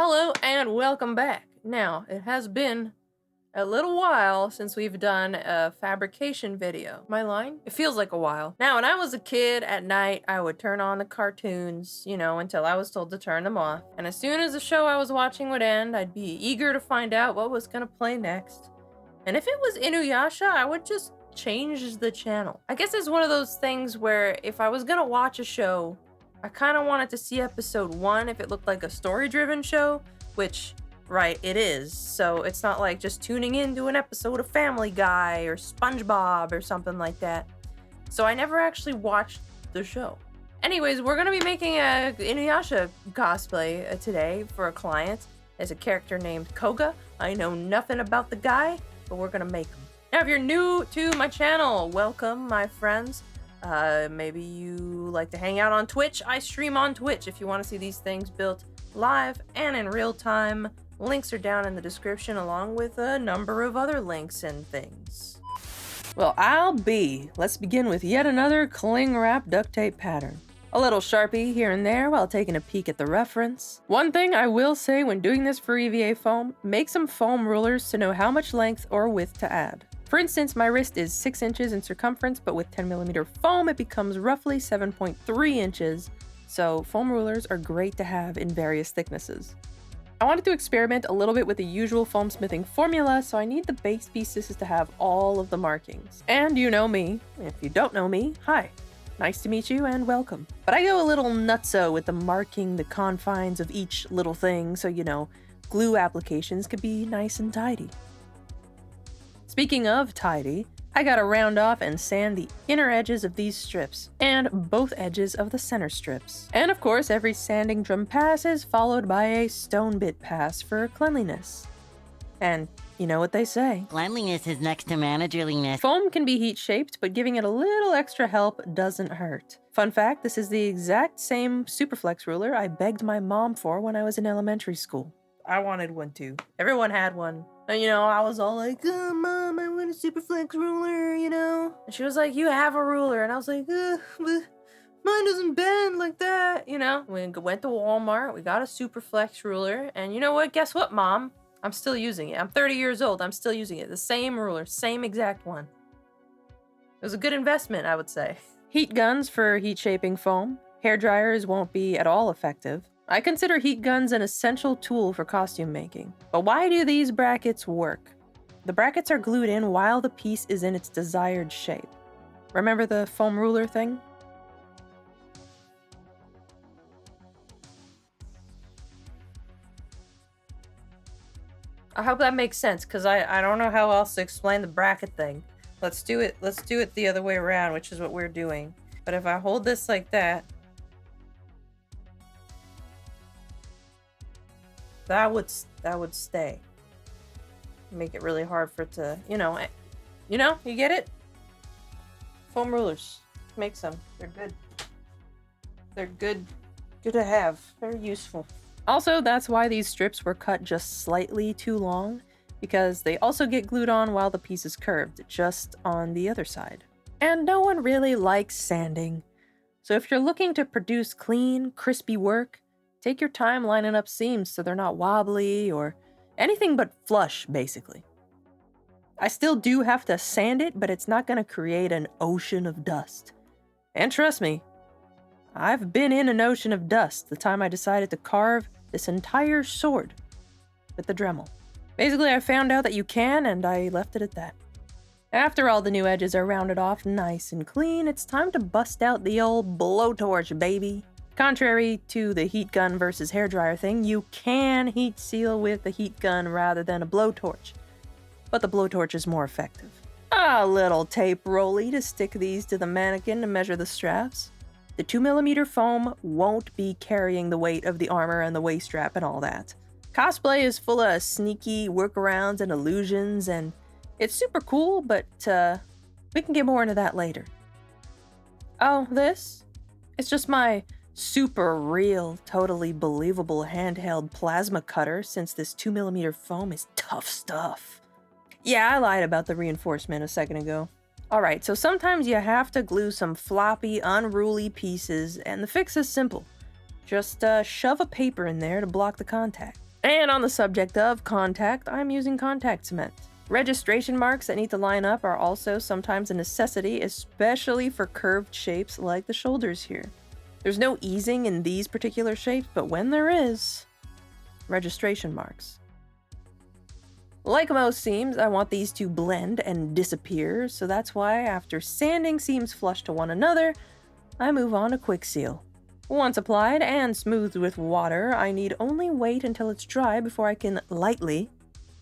Hello and welcome back. Now, it has been a little while since we've done a fabrication video. My line? It feels like a while. Now, when I was a kid at night, I would turn on the cartoons, until I was told to turn them off. And as soon as the show I was watching would end, I'd be eager to find out what was gonna play next. And if it was InuYasha, I would just change the channel. I guess it's one of those things where if I was gonna watch a show, I kind of wanted to see episode 1 if it looked like a story-driven show, which, right, it is. So it's not like just tuning into an episode of Family Guy or SpongeBob or something like that. So I never actually watched the show. Anyways, we're gonna be making a InuYasha cosplay today for a client. There's a character named Koga. I know nothing about the guy, but we're gonna make him. Now, if you're new to my channel, welcome, my friends. Maybe you like to hang out on Twitch. I stream on Twitch if you want to see these things built live and in real time. Links are down in the description along with a number of other links and things. Well, let's begin with yet another cling wrap duct tape pattern. A little Sharpie here and there while taking a peek at the reference. One thing I will say when doing this for EVA foam, make some foam rulers to know how much length or width to add. For instance, my wrist is 6 inches in circumference, but with 10mm foam, it becomes roughly 7.3 inches, so foam rulers are great to have in various thicknesses. I wanted to experiment a little bit with the usual foam smithing formula, so I need the base pieces to have all of the markings. And you know me. If you don't know me, hi. Nice to meet you and welcome. But I go a little nutso with the marking the confines of each little thing, so glue applications could be nice and tidy. Speaking of tidy, I gotta round off and sand the inner edges of these strips, and both edges of the center strips. And of course, every sanding drum pass is followed by a stone bit pass for cleanliness. And you know what they say. Cleanliness is next to managerliness. Foam can be heat-shaped, but giving it a little extra help doesn't hurt. Fun fact, this is the exact same Superflex ruler I begged my mom for when I was in elementary school. I wanted one too. Everyone had one. And I was all like, oh, Mom, I want a Superflex ruler, And she was like, you have a ruler. And I was like, but mine doesn't bend like that, We went to Walmart, we got a Superflex ruler, and you know what? Guess what, Mom? I'm still using it. I'm 30 years old, I'm still using it. The same ruler, same exact one. It was a good investment, I would say. Heat guns for heat shaping foam. Hair dryers won't be at all effective. I consider heat guns an essential tool for costume making. But why do these brackets work? The brackets are glued in while the piece is in its desired shape. Remember the foam ruler thing? I hope that makes sense, because I don't know how else to explain the bracket thing. Let's do it the other way around, which is what we're doing. But if I hold this like that, that would stay. Make it really hard for it to, you get it? Foam rulers. Make some. They're good. They're good to have. Very useful. Also, that's why these strips were cut just slightly too long, because they also get glued on while the piece is curved, just on the other side. And no one really likes sanding. So if you're looking to produce clean, crispy work, take your time lining up seams so they're not wobbly or anything but flush, basically. I still do have to sand it, but it's not going to create an ocean of dust. And trust me, I've been in an ocean of dust the time I decided to carve this entire sword with the Dremel. Basically, I found out that you can, and I left it at that. After all the new edges are rounded off nice and clean, it's time to bust out the old blowtorch, baby. Contrary to the heat gun versus hairdryer thing, you can heat seal with a heat gun rather than a blowtorch, but the blowtorch is more effective. A little tape rolly to stick these to the mannequin to measure the straps. The 2mm foam won't be carrying the weight of the armor and the waist strap and all that. Cosplay is full of sneaky workarounds and illusions, and it's super cool, but we can get more into that later. Oh, this? It's just my super real, totally believable handheld plasma cutter, since this 2mm foam is tough stuff. Yeah, I lied about the reinforcement a second ago. Alright, so sometimes you have to glue some floppy, unruly pieces, and the fix is simple. Just shove a paper in there to block the contact. And on the subject of contact, I'm using contact cement. Registration marks that need to line up are also sometimes a necessity, especially for curved shapes like the shoulders here. There's no easing in these particular shapes, but when there is, registration marks. Like most seams, I want these to blend and disappear, so that's why after sanding seams flush to one another, I move on to quick seal. Once applied and smoothed with water, I need only wait until it's dry before I can lightly,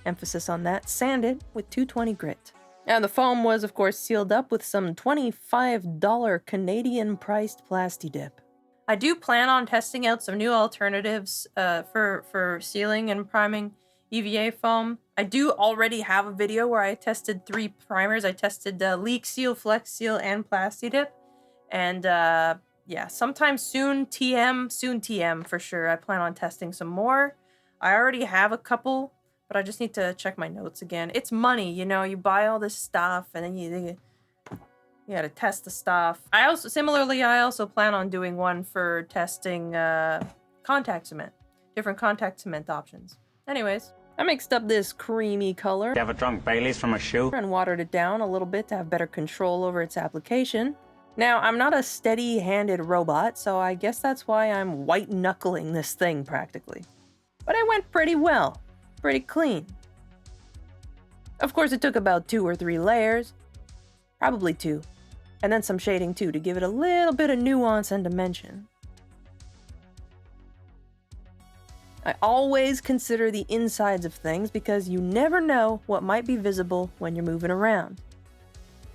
emphasis on that, sand it with 220 grit. And the foam was of course sealed up with some $25 Canadian priced Plasti-Dip. I do plan on testing out some new alternatives for sealing and priming EVA foam. I do already have a video where I tested 3 primers. I tested Leak Seal, Flex Seal, and Plasti-Dip. And yeah, sometime soon TM for sure. I plan on testing some more. I already have a couple, but I just need to check my notes again. It's money, you know, you buy all this stuff and then you gotta test the stuff. I also plan on doing one for testing contact cement, different contact cement options. Anyways, I mixed up this creamy color. You ever drunk Baileys from a shoe? And watered it down a little bit to have better control over its application. Now, I'm not a steady-handed robot, so I guess that's why I'm white-knuckling this thing practically. But it went pretty well. Pretty clean. Of course, it took about 2 or 3 layers. Probably 2. And then some shading too to give it a little bit of nuance and dimension. I always consider the insides of things because you never know what might be visible when you're moving around.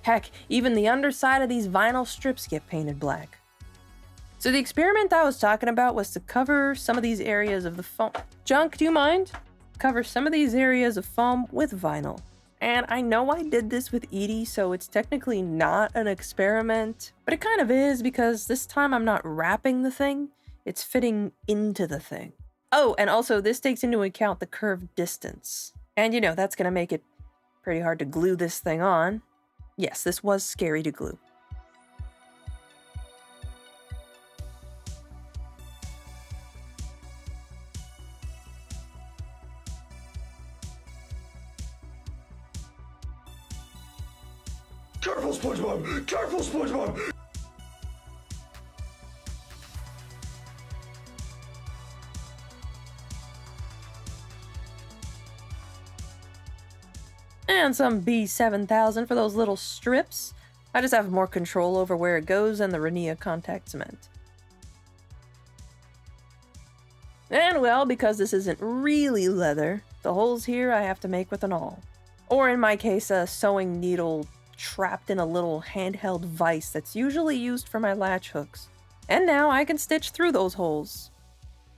Heck, even the underside of these vinyl strips get painted black. So the experiment I was talking about was to cover some of these areas of the foam. Junk, do you mind? Cover some of these areas of foam with vinyl. And I know I did this with Edie, so it's technically not an experiment, but it kind of is because this time I'm not wrapping the thing, it's fitting into the thing. Oh, and also this takes into account the curved distance. And you know, that's gonna make it pretty hard to glue this thing on. Yes, this was scary to glue. Careful, SpongeBob! Careful, SpongeBob! And some B7000 for those little strips. I just have more control over where it goes than the Renia contact cement. And well, because this isn't really leather, the holes here I have to make with an awl. Or in my case, a sewing needle trapped in a little handheld vise that's usually used for my latch hooks. And now I can stitch through those holes.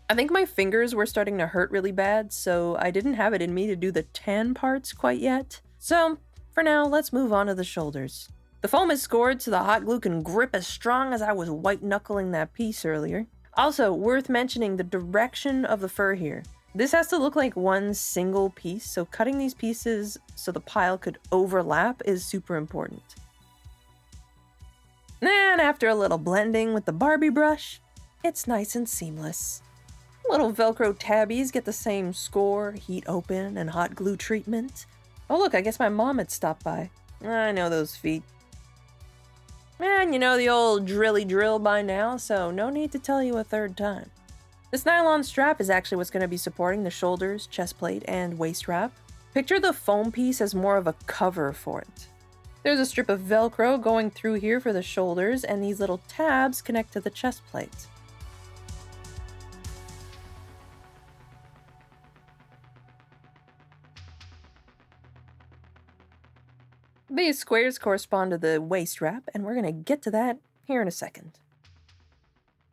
I think my fingers were starting to hurt really bad, so I didn't have it in me to do the tan parts quite yet. So, for now, let's move on to the shoulders. The foam is scored so the hot glue can grip as strong as I was white-knuckling that piece earlier. Also, worth mentioning the direction of the fur here. This has to look like one single piece, so cutting these pieces so the pile could overlap is super important. And after a little blending with the Barbie brush, it's nice and seamless. Little Velcro tabbies get the same score, heat open, and hot glue treatment. Oh look, I guess my mom had stopped by. I know those feet. And you know the old drilly drill by now, so no need to tell you a third time. This nylon strap is actually what's going to be supporting the shoulders, chest plate, and waist wrap. Picture the foam piece as more of a cover for it. There's a strip of Velcro going through here for the shoulders, and these little tabs connect to the chest plate. These squares correspond to the waist wrap, and we're going to get to that here in a second.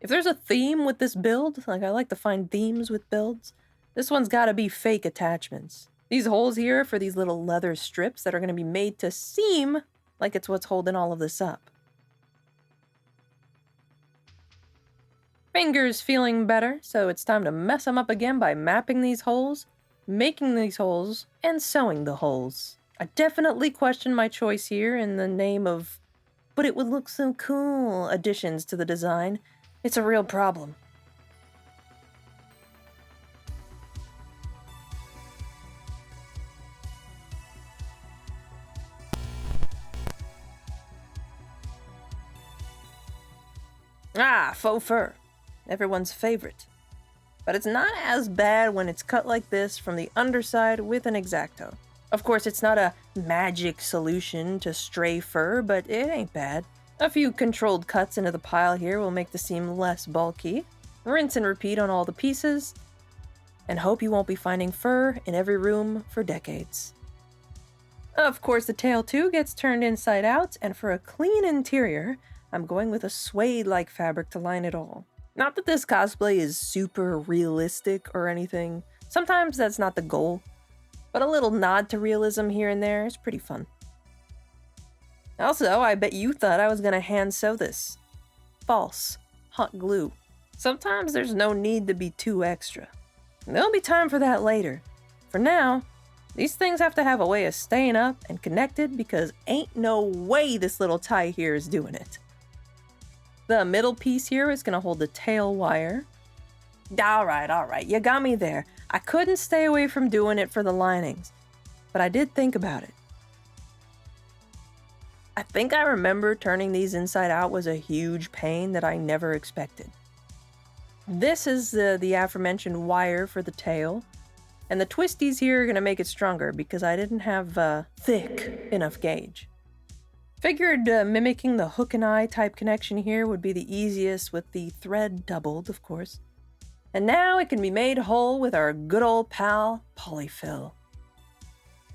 If there's a theme with this build, like I like to find themes with builds, this one's gotta be fake attachments. These holes here are for these little leather strips that are gonna be made to seem like it's what's holding all of this up. Fingers feeling better, so it's time to mess them up again by mapping these holes, making these holes, and sewing the holes. I definitely question my choice here in the name of, but it would look so cool, additions to the design. It's a real problem. Ah, faux fur. Everyone's favorite. But it's not as bad when it's cut like this from the underside with an X-Acto. Of course, it's not a magic solution to stray fur, but it ain't bad. A few controlled cuts into the pile here will make the seam less bulky. Rinse and repeat on all the pieces, and hope you won't be finding fur in every room for decades. Of course, the tail too gets turned inside out, and for a clean interior, I'm going with a suede-like fabric to line it all. Not that this cosplay is super realistic or anything. Sometimes that's not the goal, but a little nod to realism here and there is pretty fun. Also, I bet you thought I was gonna hand sew this. False. Hot glue. Sometimes there's no need to be too extra. There'll be time for that later. For now, these things have to have a way of staying up and connected because ain't no way this little tie here is doing it. The middle piece here is gonna hold the tail wire. Alright, you got me there. I couldn't stay away from doing it for the linings, but I did think about it. I think I remember turning these inside out was a huge pain that I never expected. This is the aforementioned wire for the tail, and the twisties here are going to make it stronger because I didn't have thick enough gauge. Figured mimicking the hook and eye type connection here would be the easiest with the thread doubled, of course. And now it can be made whole with our good old pal, polyfill.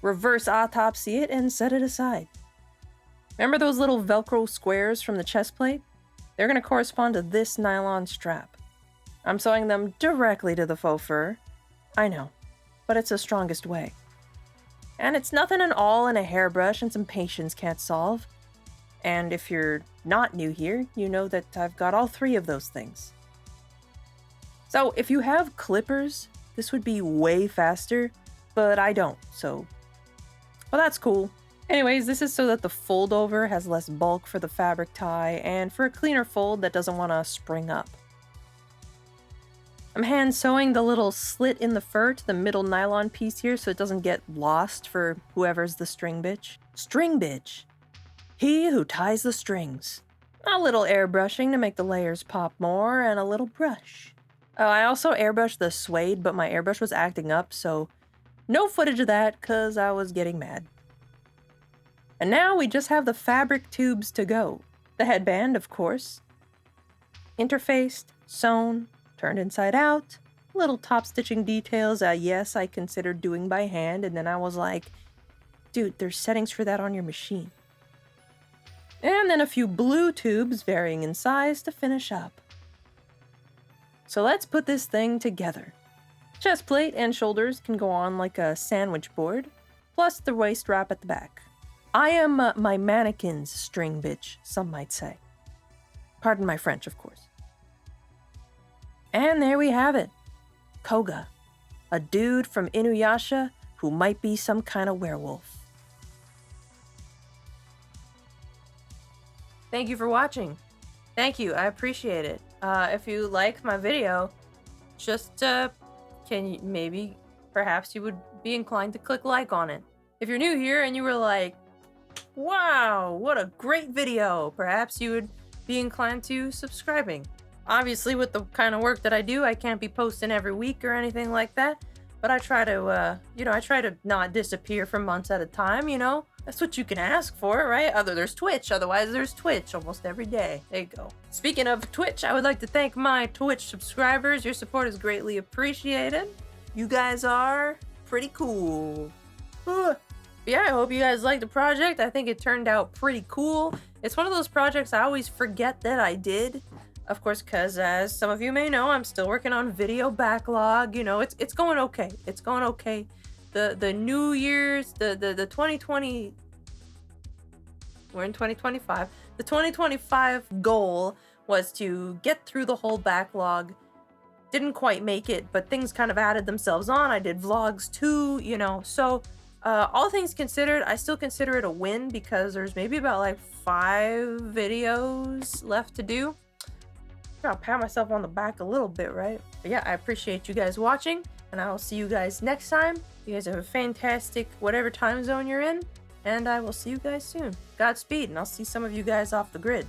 Reverse autopsy it and set it aside. Remember those little Velcro squares from the chest plate? They're going to correspond to this nylon strap. I'm sewing them directly to the faux fur. I know, but it's the strongest way. And it's nothing at all in a hairbrush and some patience can't solve. And if you're not new here, you know that I've got all three of those things. So if you have clippers, this would be way faster, but I don't, so... Well, that's cool. Anyways, this is so that the fold over has less bulk for the fabric tie and for a cleaner fold that doesn't want to spring up. I'm hand sewing the little slit in the fur to the middle nylon piece here so it doesn't get lost for whoever's the string bitch. String bitch. He who ties the strings. A little airbrushing to make the layers pop more and a little brush. Oh, I also airbrushed the suede, but my airbrush was acting up, so no footage of that because I was getting mad. And now we just have the fabric tubes to go. The headband, of course. Interfaced, sewn, turned inside out, little top stitching details, yes, I considered doing by hand, and then I was like, dude, there's settings for that on your machine. And then a few blue tubes varying in size to finish up. So let's put this thing together. Chest plate and shoulders can go on like a sandwich board, plus the waist wrap at the back. I am my mannequin's string bitch, some might say. Pardon my French, of course. And there we have it. Koga, a dude from InuYasha who might be some kind of werewolf. Thank you for watching. Thank you, I appreciate it. If you like my video, just perhaps you would be inclined to click like on it. If you're new here and you were like, wow, what a great video, perhaps you would be inclined to subscribing. Obviously, with the kind of work that I do, I can't be posting every week or anything like that. But I try to, I try to not disappear for months at a time, you know? That's what you can ask for, right? There's Twitch. Otherwise, there's Twitch almost every day. There you go. Speaking of Twitch, I would like to thank my Twitch subscribers. Your support is greatly appreciated. You guys are pretty cool. Yeah, I hope you guys liked the project. I think it turned out pretty cool. It's one of those projects I always forget that I did. Of course, because as some of you may know, I'm still working on video backlog. You know, it's going okay. It's going okay. The New Year's, the 2020, we're in 2025. The 2025 goal was to get through the whole backlog. Didn't quite make it, but things kind of added themselves on. I did vlogs too, you know. So all things considered, I still consider it a win because there's maybe about like 5 videos left to do. I'll pat myself on the back a little bit, right? But yeah, I appreciate you guys watching, and I will see you guys next time. You guys have a fantastic whatever time zone you're in, and I will see you guys soon. Godspeed, and I'll see some of you guys off the grid.